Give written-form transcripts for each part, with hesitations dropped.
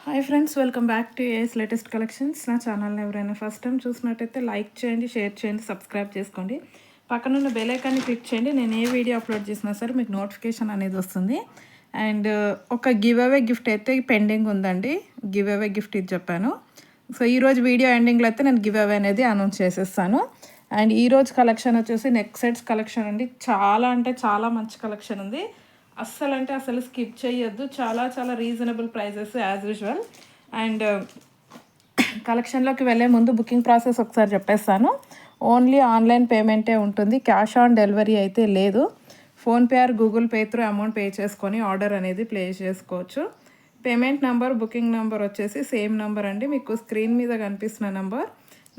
Hi friends, welcome back to AS latest collections. నా ఛానల్ని ఎవరైనా ఫస్ట్ టైం చూసినట్టయితే లైక్ చేయండి, షేర్ చేయండి, సబ్స్క్రైబ్ చేసుకోండి. పక్కనున్న బెల్ ఐకాన్ని క్లిక్ చేయండి. నేను ఏ వీడియో అప్లోడ్ చేసినా సరే మీకు నోటిఫికేషన్ అనేది వస్తుంది. అండ్ ఒక గివ్ అవే గిఫ్ట్ అయితే పెండింగ్ ఉందండి. గివ్ అవే గిఫ్ట్ ఇది చెప్పాను. సో ఈరోజు వీడియో ఎండింగ్లో అయితే నేను గివ్ అవే అనేది అనౌన్స్ చేసేస్తాను. అండ్ ఈరోజు కలెక్షన్ వచ్చేసి నెక్ సెట్స్ కలెక్షన్ అండి. చాలా అంటే చాలా మంచి కలెక్షన్ ఉంది. అస్సలు అంటే అసలు స్కిప్ చేయొద్దు. చాలా చాలా reasonable prices as usual. And కలెక్షన్లోకి వెళ్ళే ముందు బుకింగ్ ప్రాసెస్ ఒకసారి చెప్పేస్తాను. ఓన్లీ ఆన్లైన్ పేమెంటే ఉంటుంది. క్యాష్ ఆన్ డెలివరీ అయితే లేదు. PhonePe are Google pay through amount pay చేసుకొని ఆర్డర్ అనేది ప్లేస్ చేసుకోవచ్చు. పేమెంట్ నెంబర్, బుకింగ్ నెంబర్ వచ్చేసి సేమ్ నెంబర్ అండి. మీకు స్క్రీన్ మీద కనిపిస్తున్న నెంబర్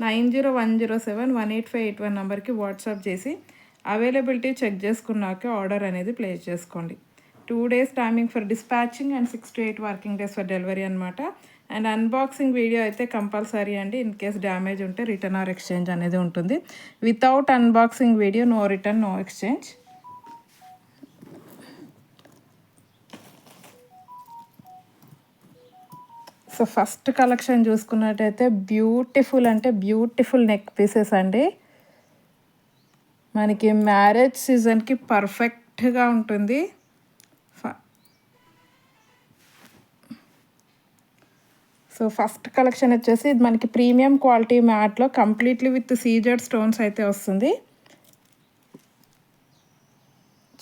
9010718581 నెంబర్కి వాట్సాప్ చేసి అవైలబిలిటీ చెక్ చేసుకున్నాక ఆర్డర్ అనేది ప్లేస్ చేసుకోండి. 2 days timing for dispatching and 6 to 8 working days for delivery అనమాట. అండ్ అన్బాక్సింగ్ వీడియో అయితే కంపల్సరీ అండి. ఇన్ కేస్ డ్యామేజ్ ఉంటే రిటర్న్ ఆర్ ఎక్స్చేంజ్ అనేది ఉంటుంది. Without unboxing video no return, no exchange. So first collection చూసుకున్నట్టయితే beautiful అంటే beautiful neck pieces అండి. మనకి మ్యారేజ్ సీజన్కి పర్ఫెక్ట్గా ఉంటుంది. సో ఫస్ట్ కలెక్షన్ వచ్చేసి ఇది మనకి ప్రీమియం క్వాలిటీ మ్యాట్లో కంప్లీట్లీ విత్ సీజెడ్ స్టోన్స్ అయితే వస్తుంది.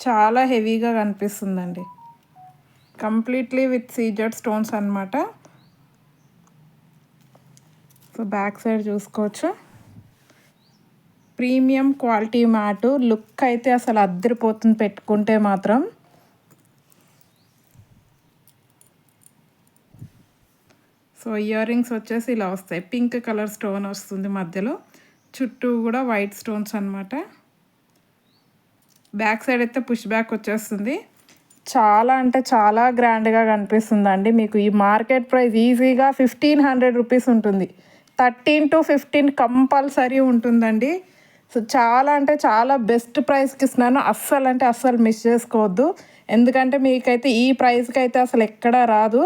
చాలా హెవీగా కనిపిస్తుందండి. కంప్లీట్లీ విత్ సీజెడ్ స్టోన్స్ అనమాట. సో బ్యాక్ సైడ్ చూసుకోవచ్చు. Premium quality matte. లుక్ అయితే అసలు అద్దరిపోతుంది పెట్టుకుంటే మాత్రం. సో ఇయర్ రింగ్స్ వచ్చేసి ఇలా వస్తాయి. పింక్ కలర్ స్టోన్ వస్తుంది మధ్యలో, చుట్టూ కూడా వైట్ స్టోన్స్ అనమాట. బ్యాక్ సైడ్ అయితే పుష్ బ్యాక్ వచ్చేస్తుంది. చాలా అంటే చాలా గ్రాండ్గా కనిపిస్తుందండి. మీకు ఈ మార్కెట్ ప్రైస్ ఈజీగా 1500 రూపీస్ ఉంటుంది. 13 to 15 కంపల్సరీ ఉంటుందండి. సో చాలా అంటే చాలా బెస్ట్ ప్రైస్కి ఇస్తున్నాను. అస్సలు అంటే అస్సలు మిస్ చేసుకోవద్దు. ఎందుకంటే మీకైతే ఈ ప్రైస్కి అయితే అసలు ఎక్కడా రాదు.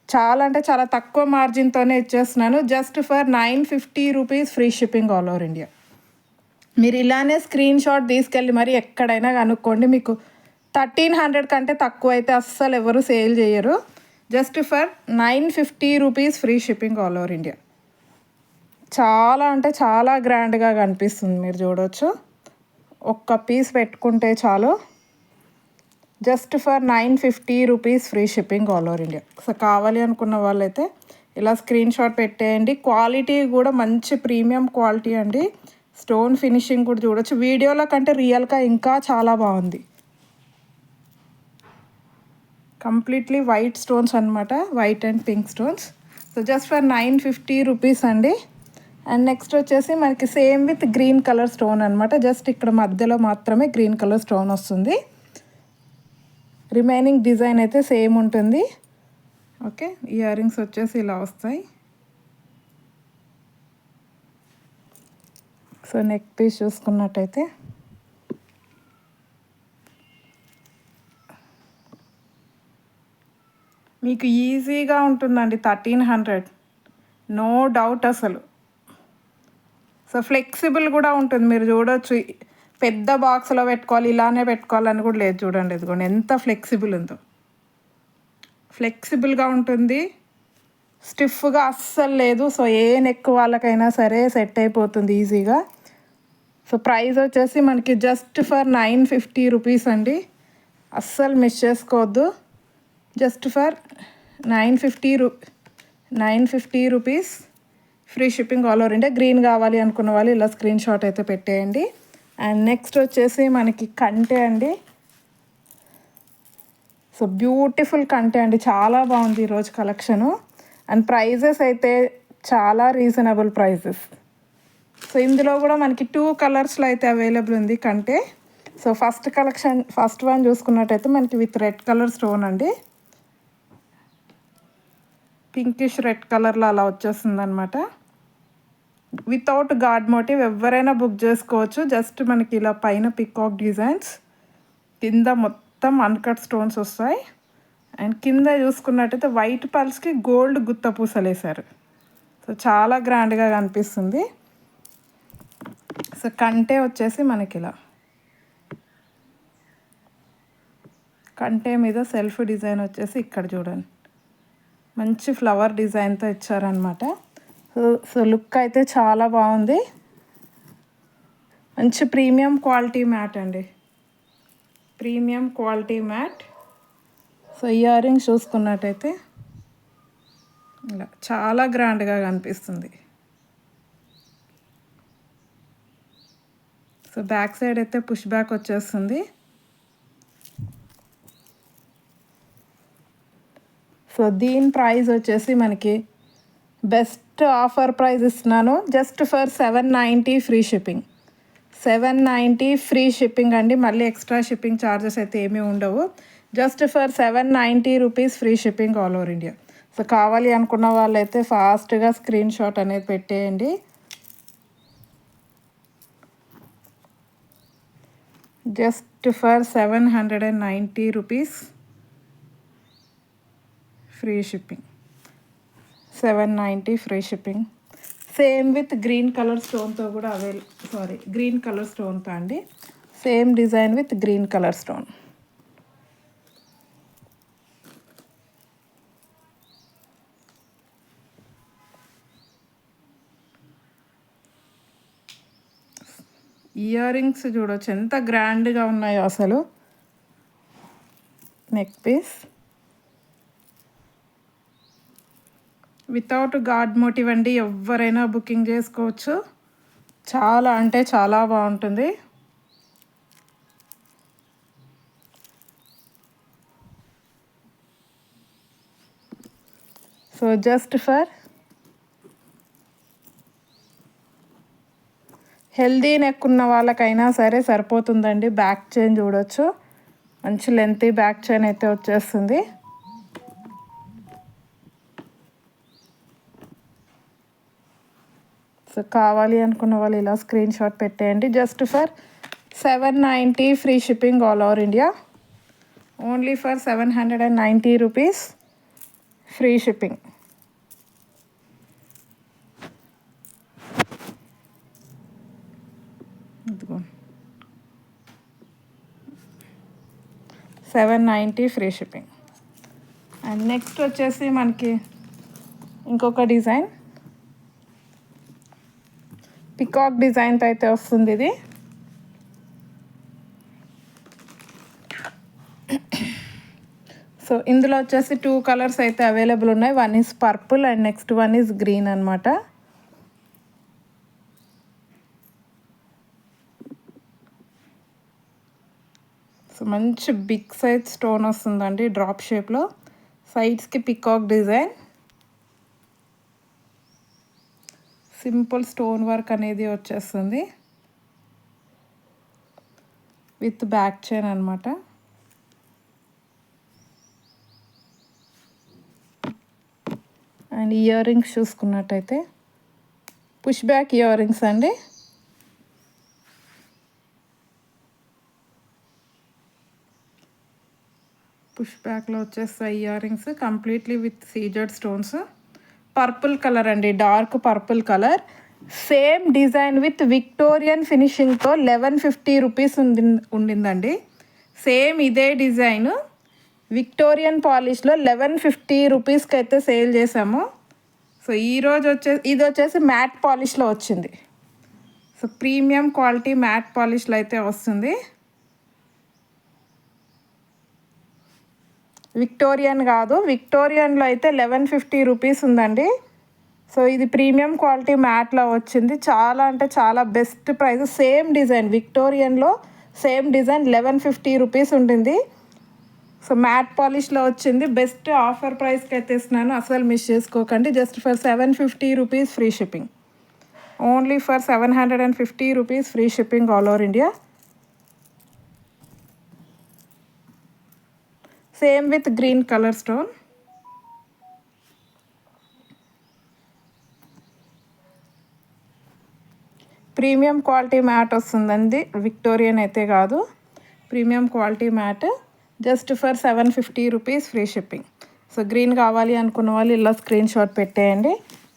చాలా అంటే చాలా తక్కువ మార్జిన్తోనే ఇచ్చేస్తున్నాను. Just for 950 rupees free shipping all over India. మీరు ఇలానే స్క్రీన్ షాట్ తీసుకెళ్ళి మరి ఎక్కడైనా కనుక్కోండి. మీకు 1300 కంటే తక్కువ అయితే అస్సలు ఎవరు సేల్ చేయరు. Just for 950 rupees free shipping all over India. చాలా అంటే చాలా గ్రాండ్గా కనిపిస్తుంది. మీరు చూడవచ్చు. ఒక్క పీస్ పెట్టుకుంటే చాలు. Just for 950 rupees free shipping all over India. So కావాలి అనుకున్న వాళ్ళైతే ఇలా స్క్రీన్ షాట్ పెట్టేయండి. క్వాలిటీ కూడా మంచి ప్రీమియం క్వాలిటీ అండి. స్టోన్ ఫినిషింగ్ కూడా చూడొచ్చు. వీడియోలో కంటే రియల్గా ఇంకా చాలా బాగుంది. కంప్లీట్లీ వైట్ స్టోన్స్ అనమాట. White and pink stones. So just for 950 rupees అండి. అండ్ నెక్స్ట్ వచ్చేసి మనకి same with green colour stone అనమాట. జస్ట్ ఇక్కడ మధ్యలో మాత్రమే గ్రీన్ కలర్ స్టోన్ వస్తుంది. రిమైనింగ్ డిజైన్ అయితే సేమ్ ఉంటుంది. ఓకే, ఇయర్ రింగ్స్ వచ్చేసి ఇలా వస్తాయి. సో నెక్ పీస్ చూసుకున్నట్టయితే మీకు ఈజీగా ఉంటుందండి. 1300 నో డౌట్ అసలు. సో ఫ్లెక్సిబుల్ కూడా ఉంటుంది. మీరు చూడవచ్చు. పెద్ద బాక్స్లో పెట్టుకోవాలి, ఇలానే పెట్టుకోవాలని కూడా లేదు. చూడండి, ఇదిగోండి ఎంత ఫ్లెక్సిబుల్ ఉందో. ఫ్లెక్సిబుల్గా ఉంటుంది. స్టిఫ్గా అస్సలు లేదు. సో ఏ నెక్ వాళ్ళకైనా సరే సెట్ అయిపోతుంది ఈజీగా. సో ప్రైస్ వచ్చేసి మనకి జస్ట్ ఫర్ 950 రూపీస్ అండి. అస్సలు మిస్ చేసుకోవద్దు. Just for 950 rupees free shipping all over India. Green కావాలి అనుకున్న వాళ్ళు ఇలా స్క్రీన్ షాట్ అయితే పెట్టేయండి. అండ్ నెక్స్ట్ వచ్చేసి మనకి కంటే అండి. సో బ్యూటిఫుల్ కంటే అండి. చాలా బాగుంది ఈరోజు కలెక్షను. అండ్ ప్రైజెస్ అయితే చాలా రీజనబుల్ ప్రైజెస్. సో ఇందులో కూడా మనకి 2 కలర్స్లో అయితే అవైలబుల్ ఉంది కంటే. సో ఫస్ట్ వన్ చూసుకున్నట్టయితే మనకి విత్ రెడ్ కలర్ స్టోన్ అండి. పింకిష్ రెడ్ కలర్లో అలా వచ్చేస్తుంది అనమాట. వితౌట్ గాడ్ మోటివ్ ఎవరైనా బుక్ చేసుకోవచ్చు. జస్ట్ మనకి ఇలా పైన పికాక్ డిజైన్స్, కింద మొత్తం అన్కట్ స్టోన్స్ వస్తాయి. అండ్ కింద చూసుకున్నట్టయితే వైట్ పల్స్కి గోల్డ్ గుత్త పూసలు వేశారు. సో చాలా గ్రాండ్గా కనిపిస్తుంది. సో కంటే వచ్చేసి మనకి ఇలా కంటే మీద సెల్ఫ్ డిజైన్ వచ్చేసి ఇక్కడ చూడండి మంచి ఫ్లవర్ డిజైన్తో ఇచ్చారనమాట. సో లుక్ అయితే చాలా బాగుంది. మంచి ప్రీమియం క్వాలిటీ మ్యాట్ అండి, premium quality matte. So earrings చూసుకున్నట్టయితే ఇలా చాలా గ్రాండ్గా కనిపిస్తుంది. సో బ్యాక్ సైడ్ అయితే పుష్ బ్యాక్ వచ్చేస్తుంది. సో దీని ప్రైస్ వచ్చేసి మనకి బెస్ట్ ఆఫర్ ప్రైస్ ఇస్తున్నాను. Just for 790 free shipping. 790 free shipping అండి. మళ్ళీ ఎక్స్ట్రా షిప్పింగ్ ఛార్జెస్ అయితే ఏమీ ఉండవు. Just for 790 rupees free shipping all over India. So కావాలి అనుకున్న వాళ్ళైతే ఫాస్ట్గా స్క్రీన్ షాట్ అనేది పెట్టేయండి. Just for 790 rupees free shipping. 790 free shipping. Same with green colour స్టోన్తో కూడా గ్రీన్ కలర్ స్టోన్తో అండి. Same design with green colour stone. Earrings చూడవచ్చు ఎంత గ్రాండ్గా ఉన్నాయో అసలు. Neck piece without god motive అండి, ఎవరైనా బుకింగ్ చేసుకోవచ్చు. చాలా అంటే చాలా బాగుంటుంది. So just for healthy neck ఉన్న వాళ్ళకైనా సరే సరిపోతుందండి. బ్యాక్ చైన్ చూడొచ్చు, మంచి లెంతీ బ్యాక్ చైన్ అయితే వచ్చేస్తుంది. సో కావాలి అనుకున్న వాళ్ళు ఇలా స్క్రీన్ షాట్ పెట్టేయండి. Just for 790 free shipping all over India. Only for 790 rupees free shipping. ఇదిగో 790 ఫ్రీ షిప్పింగ్. అండ్ నెక్స్ట్ వచ్చేసి మనకి ఇంకొక డిజైన్ పికాక్ డిజైన్తో అయితే వస్తుంది ఇది. సో ఇందులో వచ్చేసి 2 కలర్స్ అయితే అవైలబుల్ ఉన్నాయి. One is purple and next one is green అనమాట. సో మంచి బిగ్ సైజ్ స్టోన్ వస్తుందండి డ్రాప్ షేప్లో. సైడ్స్కి peacock design, simple stone work అనేది వచ్చేస్తుంది విత్ బ్యాక్ చైన్ అనమాట. అండ్ ఇయర్ రింగ్స్ చూసుకున్నట్టయితే పుష్ బ్యాక్ ఇయర్ రింగ్స్ అండి. పుష్ బ్యాక్లో వచ్చేస్తాయి earrings completely with CZ stones. Purple colour అండి, dark purple colour. Same design with Victorian ఫినిషింగ్తో 1150 rupees ఉండిందండి. సేమ్ ఇదే డిజైన్ విక్టోరియన్ పాలిష్లో 1150 రూపీస్కి అయితే సేల్ చేసాము. సో ఈరోజు ఇది వచ్చేసి మ్యాట్ పాలిష్లో వచ్చింది. సో ప్రీమియం క్వాలిటీ మ్యాట్ పాలిష్లో అయితే వస్తుంది. విక్టోరియన్ కాదు, విక్టోరియన్లో అయితే 1150 రూపీస్ ఉందండి. సో ఇది ప్రీమియం క్వాలిటీ మ్యాట్లో వచ్చింది. చాలా అంటే చాలా బెస్ట్ ప్రైస్. సేమ్ డిజైన్ విక్టోరియన్లో సేమ్ డిజైన్ 1150 రూపీస్ ఉంటుంది. సో మ్యాట్ పాలిష్లో వచ్చింది. బెస్ట్ ఆఫర్ ప్రైస్కి అయితే ఇస్తున్నాను, అసలు మిస్ చేసుకోకండి. Just for 750 rupees free shipping. Only for 750 rupees free shipping all over India. Same with green colour stone. Premium quality matte వస్తుందండి, విక్టోరియన్ అయితే కాదు, premium quality matte. Just for 750 rupees free shipping. So green కావాలి అనుకున్న వాళ్ళు ఇలా screenshot పెట్టేయండి.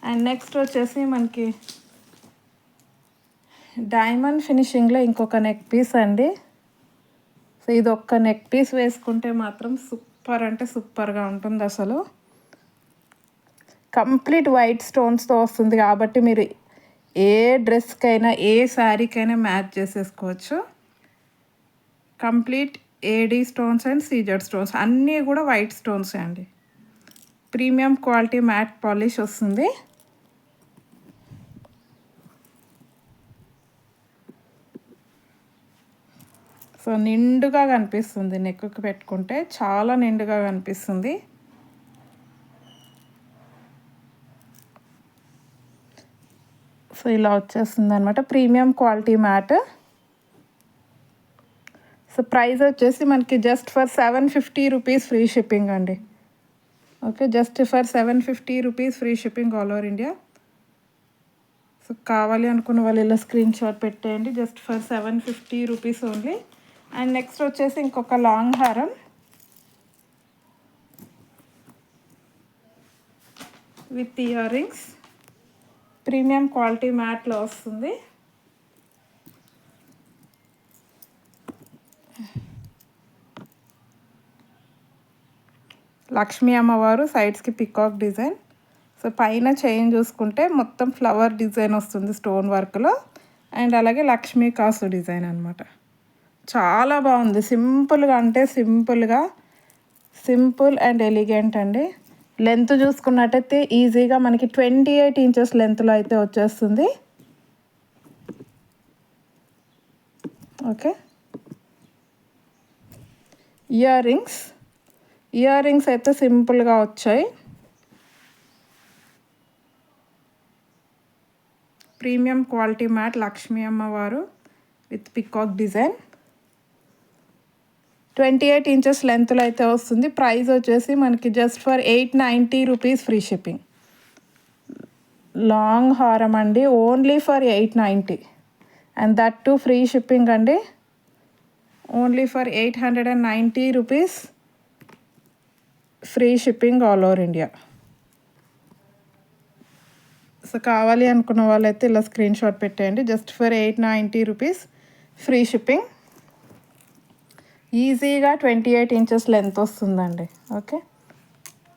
And next వచ్చేసి మనకి డైమండ్ ఫినిషింగ్లో ఇంకొక నెక్ పీస్ అండి. సో ఇది ఒక్క నెక్ పీస్ వేసుకుంటే మాత్రం సూపర్ అంటే సూపర్గా ఉంటుంది. అసలు కంప్లీట్ వైట్ స్టోన్స్తో వస్తుంది కాబట్టి మీరు ఏ డ్రెస్కైనా ఏ శారీకైనా మ్యాచ్ చేసేసుకోవచ్చు. Complete AD stones and CZ stones అన్నీ కూడా వైట్ స్టోన్స్ అండి. ప్రీమియం క్వాలిటీ మ్యాట్ పాలిష్ వస్తుంది. సో నిండుగా కనిపిస్తుంది, నెక్కి పెట్టుకుంటే చాలా నిండుగా కనిపిస్తుంది. సో ఇలా వచ్చేస్తుంది అనమాట premium quality matte. So price వచ్చేసి మనకి just for 750 rupees free shipping అండి. Okay, just for 750 rupees free shipping all over India. So కావాలి అనుకున్న వాళ్ళు ఇలా స్క్రీన్ షాట్ పెట్టేయండి. Just for 750 rupees only. And next వచ్చేసి ఇంకొక లాంగ్ హారం with earrings, premium quality మ్యాట్లో వస్తుంది. లక్ష్మీ అమ్మవారు సైడ్స్కి పికాక్ డిజైన్. సో పైన చైన్ చూసుకుంటే మొత్తం ఫ్లవర్ డిజైన్ వస్తుంది స్టోన్ వర్క్లో. అండ్ అలాగే లక్ష్మీ కాసు డిజైన్ అనమాట. చాలా బాగుంది. సింపుల్గా అంటే సింపుల్ అండ్ ఎలిగెంట్ అండి. లెంత్ చూసుకున్నట్టయితే ఈజీగా మనకి 28 ఇంచెస్ లెంత్లో అయితే వచ్చేస్తుంది. ఓకే, ఇయర్ రింగ్స్ అయితే సింపుల్గా వచ్చాయి. ప్రీమియం క్వాలిటీ మ్యాట్ లక్ష్మీ అమ్మవారు విత్ పికాక్ డిజైన్. 28 ఇంచెస్ లెంత్లో అయితే వస్తుంది. ప్రైస్ వచ్చేసి మనకి just for 890 rupees free shipping. Long హారం అండి, only for 890 and that too free shipping అండి. Only for 890 rupees free shipping all over India. So కావాలి అనుకున్న వాళ్ళైతే ఇలా స్క్రీన్ షాట్ పెట్టేయండి. Just for 890 rupees free shipping. ఈజీగా 28 ఇంచెస్ లెంత్ వస్తుందండి. Okay,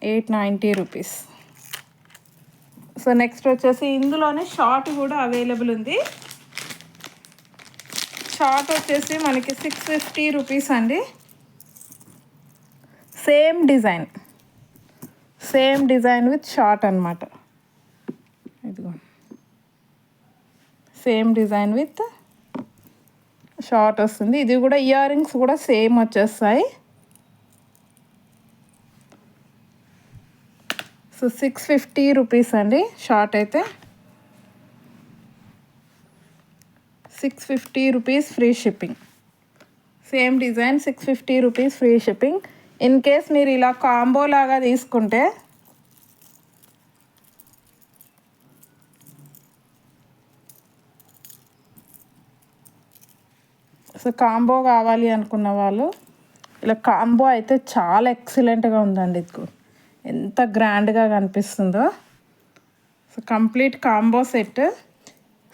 890 rupees. సో నెక్స్ట్ వచ్చేసి ఇందులోనే షార్ట్ కూడా అవైలబుల్ ఉంది. షార్ట్ వచ్చేసి మనకి 650 రూపీస్ అండి. సేమ్ డిజైన్ విత్ షార్ట్ అనమాట. ఇదిగో సేమ్ డిజైన్ విత్ షార్ట్ వస్తుంది. ఇది కూడా ఇయర్ రింగ్స్ కూడా సేమ్ వచ్చేస్తాయి. సో 650 రూపీస్ అండి షార్ట్ అయితే. 650 rupees free shipping. Same design 650 rupees free shipping. In case మీరు ఇలా కాంబో లాగా తీసుకుంటే సో కాంబో కావాలి అనుకున్న వాళ్ళు ఇలా కాంబో అయితే చాలా ఎక్సలెంట్గా ఉందండి. ఇది ఎంత గ్రాండ్గా కనిపిస్తుందో. So complete combo set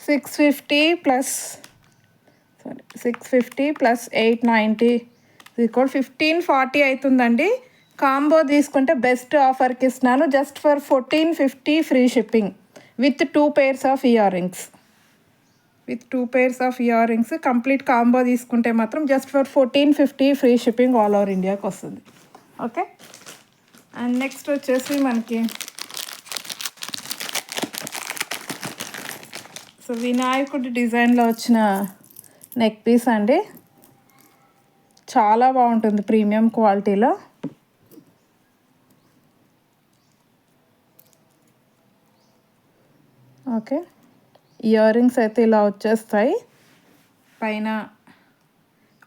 650 plus 890 equal 1540 అవుతుందండి. కాంబో తీసుకుంటే బెస్ట్ ఆఫర్కి ఇస్తున్నాను. Just for 1450 free shipping with 2 pairs of ear rings. Complete combo తీసుకుంటే మాత్రం just for 1450 free shipping all over ఇండియాకి వస్తుంది. ఓకే, అండ్ నెక్స్ట్ వచ్చేసి మనకి సో వినాయకుడి డిజైన్లో వచ్చిన నెక్ పీస్ అండి. చాలా బాగుంటుంది ప్రీమియం క్వాలిటీలో. ఓకే, ఇయర్ రింగ్స్ అయితే ఇలా వచ్చేస్తాయి. పైన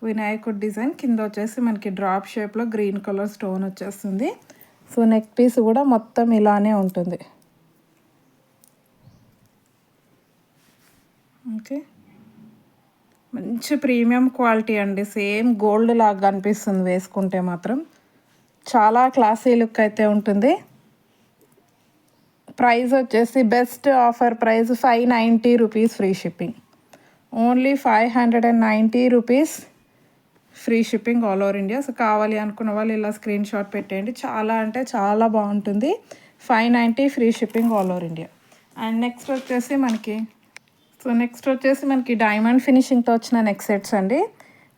వినాయకుడి డిజైన్, కింద వచ్చేసి మనకి డ్రాప్ షేప్లో గ్రీన్ కలర్ స్టోన్ వచ్చేస్తుంది. సో నెక్ పీస్ కూడా మొత్తం ఇలానే ఉంటుంది. ఓకే, మంచి ప్రీమియం క్వాలిటీ అండి, సేమ్ గోల్డ్ లాగా కనిపిస్తుంది వేసుకుంటే మాత్రం. చాలా క్లాసీ లుక్ అయితే ఉంటుంది. ప్రైస్ వచ్చేసి best offer price 590 rupees free shipping. Only 590 rupees free shipping all over India. So కావాలి అనుకున్న వాళ్ళు ఇలా స్క్రీన్ షాట్ పెట్టేయండి. చాలా అంటే చాలా బాగుంటుంది. 590 free shipping all over India. And next వచ్చేసి మనకి డైమండ్ ఫినిషింగ్తో వచ్చిన నెక్ సెట్స్ అండి,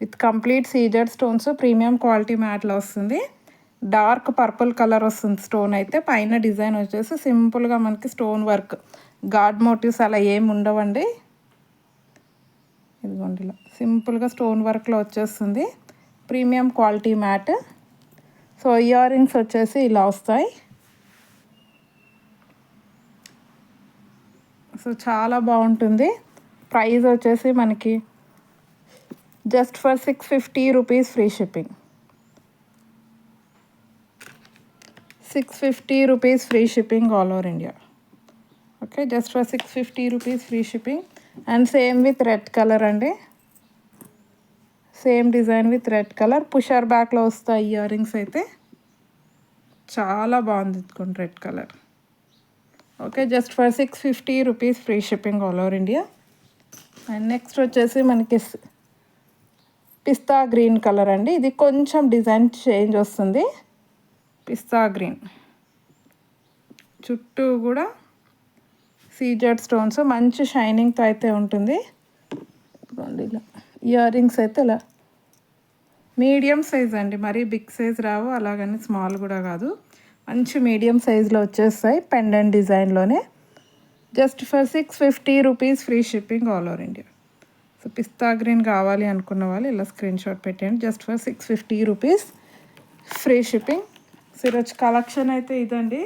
with complete CZ stones, premium quality మ్యాట్లో వస్తుంది. డార్క్ పర్పుల్ కలర్ వస్తుంది స్టోన్ అయితే. పైన డిజైన్ వచ్చేసి సింపుల్గా మనకి స్టోన్ వర్క్, గాడ్ మోటివ్స్ అలా ఏమి ఉండవండి. ఇదిగోండి ఇలా సింపుల్గా స్టోన్ వర్క్లో వచ్చేస్తుంది, premium quality matte. So earrings వచ్చేసి ఇలా వస్తాయి. సో చాలా బాగుంటుంది. ప్రైస్ వచ్చేసి మనకి just for 650 rupees free shipping. 650 rupees free shipping all over India. Okay, just for 650 rupees free shipping. And same with red colour అండి, same design with red colour. Pusher బ్యాక్లో వస్తాయి ఇయర్ రింగ్స్ అయితే. చాలా బాగుంది ఇదిగోండి red colour. Okay, just for 650 rupees free shipping all over India. And next వచ్చేసి మనకి పిస్తా green colour అండి. ఇది కొంచెం డిజైన్ చేంజ్ వస్తుంది. పిస్తా గ్రీన్ చుట్టూ కూడా సీజెడ్ స్టోన్స్, మంచి షైనింగ్తో అయితే ఉంటుంది. ఇలా ఇయర్ రింగ్స్ అయితే ఇలా మీడియం సైజ్ అండి, మరీ బిగ్ సైజ్ రావు, అలాగని స్మాల్ కూడా కాదు, మంచి మీడియం సైజులో వచ్చేస్తాయి పెండెంట్ డిజైన్లోనే. Just for 650 rupees free shipping all over India. So పిస్తా గ్రీన్ కావాలి అనుకున్న వాళ్ళు ఇలా స్క్రీన్ షాట్ పెట్టండి. Just for 650 rupees free shipping. So ఈరోజు కలెక్షన్ అయితే ఇదండి.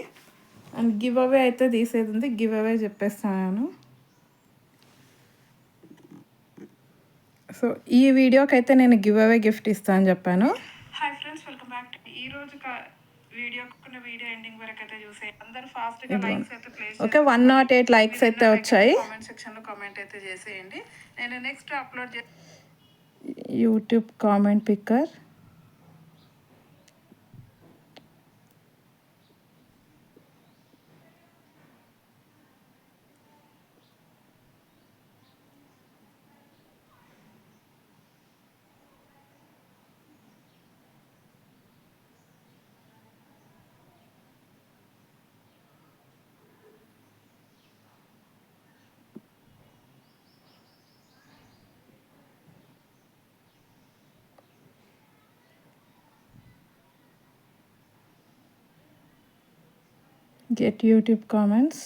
అండ్ గివ్ అవే అయితే తీసేది ఉంది, గివ్ అవే చెప్పేస్తాను. సో ఈ వీడియోకి అయితే నేను గివ్ అవే గిఫ్ట్ ఇస్తాను చెప్పాను. Hi friends, welcome back. ఈరోజు వీడియో ఎండింగ్ వరకు అయితే చూసే అందరూ ఫాస్ట్గా లైక్స్ అయితే ప్లేస్. ఓకే, 108 లైక్స్ అయితే వచ్చాయి. కామెంట్ సెక్షన్లో కామెంట్ అయితే చేసేయండి. నేను next upload YouTube comment picker. Get YouTube comments.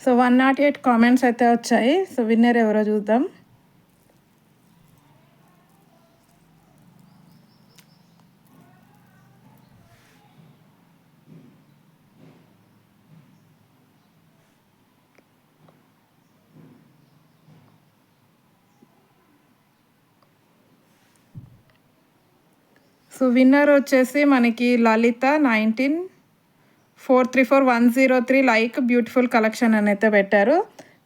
So 108 comments అయితే వచ్చాయి. సో విన్నర్ ఎవరో చూద్దాం. సో విన్నర్ వచ్చేసి మనకి లలిత 19434 103 లైక్ బ్యూటిఫుల్ కలెక్షన్ అని అయితే పెట్టారు.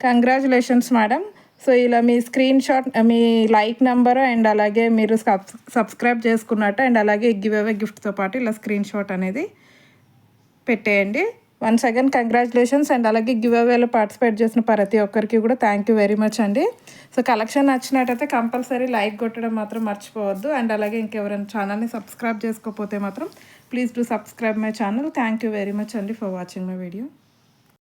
Congratulations madam. సో ఇలా మీ స్క్రీన్ షాట్, మీ లైక్ నెంబర్ అండ్ అలాగే మీరు సబ్స్క్రైబ్ చేసుకున్నట్టు అండ్ అలాగే గివ్ అవే గిఫ్ట్తో పాటు ఇలా స్క్రీన్ షాట్ అనేది పెట్టేయండి. Once again congratulations. అండ్ అలాగే గివ్ అవేలో పార్టిసిపేట్ చేసిన ప్రతి ఒక్కరికి కూడా థ్యాంక్ యూ వెరీ మచ్ అండి. సో కలెక్షన్ నచ్చినట్టయితే కంపల్సరీ లైక్ కొట్టడం మాత్రం మర్చిపోవద్దు. అండ్ అలాగే ఇంకెవరైనా ఛానల్ని సబ్స్క్రైబ్ చేసుకోకపోతే మాత్రం please do subscribe my channel. Thank you very much అండి ఫర్ వాచింగ్ మై వీడియో.